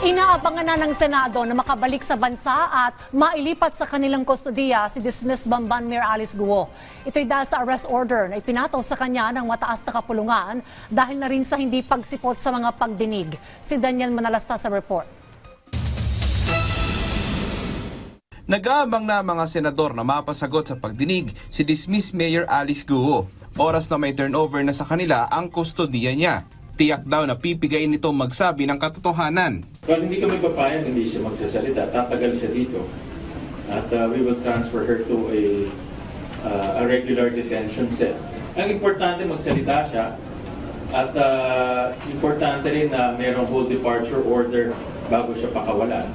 Inaabangan na ng Senado na makabalik sa bansa at mailipat sa kanilang kustodiya si dismissed Bamban Mayor Alice Guo. Ito'y dahil sa arrest order na ipinataw sa kanya ng mataas na kapulungan dahil na rin sa hindi pagsipot sa mga pagdinig. Si Daniel Manalasta sa report. Nag-aabang na mga senador na mapasagot sa pagdinig si dismissed Mayor Alice Guo. Oras na may turnover na sa kanila ang kustodiya niya. Tiyak daw na pipigayin nito magsabi ng katotohanan. Well, hindi kami papayag, hindi siya magsasalita. Tatagal siya dito. At we will transfer her to a regular detention cell. Ang importante magsalita siya. At importante rin na mayroong whole departure order bago siya pakawalan.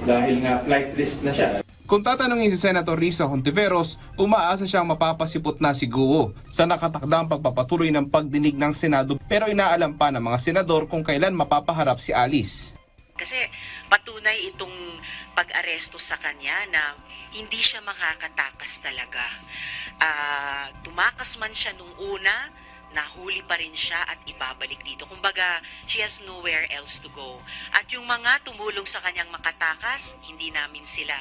Dahil nga flight risk na siya. Kung tatanungin si Senator Risa Hontiveros, umaasa siyang mapapasipot na si Guo sa nakatakdang pagpapatuloy ng pagdinig ng Senado pero inaalam pa ng mga senador kung kailan mapapaharap si Alice. Kasi patunay itong pag-aresto sa kanya na hindi siya makakatakas talaga. Tumakas man siya nung una, nahuli pa rin siya at ibabalik dito. Kumbaga, she has nowhere else to go. At yung mga tumulong sa kanyang makatakas, hindi namin sila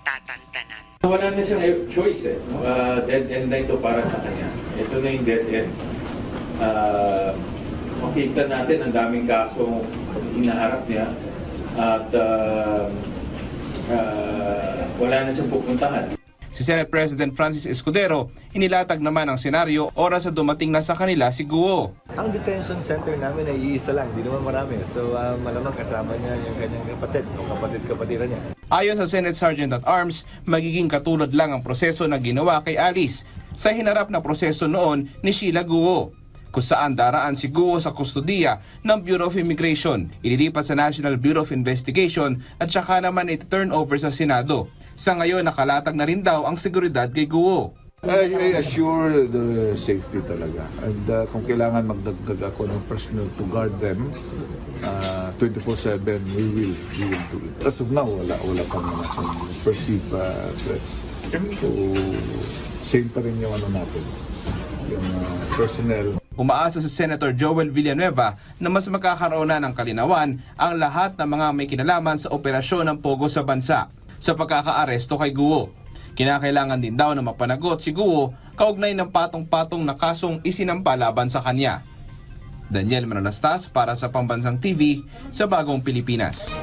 tatantanan. Wala na siyang choice eh. Dead end na ito para sa kanya. Ito na yung dead end. Makita natin ang daming kasong inaharap niya at wala na siyang pupuntahan. Si Senate President Francis Escudero, inilatag naman ang senaryo oras sa dumating na sa kanila si Guo. Ang detention center namin ay iisa lang, hindi naman marami. So malamang kasama niya yung kanyang kapatid o kapatid-kapatiran niya. Ayon sa Senate Sergeant-at-Arms, magiging katulad lang ang proseso na ginawa kay Alice sa hinarap na proseso noon ni Sheila Guo, kung saan daraan si Guo sa kustodiya ng Bureau of Immigration, ililipat sa National Bureau of Investigation at saka naman iti-turn over sa Senado. Sa ngayon, nakalatag na rin daw ang seguridad kay Guo. I assure the safety talaga. And kung kailangan magdagdag ako ng personnel to guard them, 24/7, we will do it. As of now, wala pang mga perceived threats. So, same pa rin yung natin, yung personnel. Umaasa si Senator Joel Villanueva na mas magkakaroon na ng kalinawan ang lahat ng mga may kinalaman sa operasyon ng Pogo sa bansa sa pagkakaaresto kay Guo. Kinakailangan din daw na mapanagot si Guo kaugnay ng patong-patong na kasong isinampa laban sa kanya. Daniel Manalastas para sa Pambansang TV sa Bagong Pilipinas.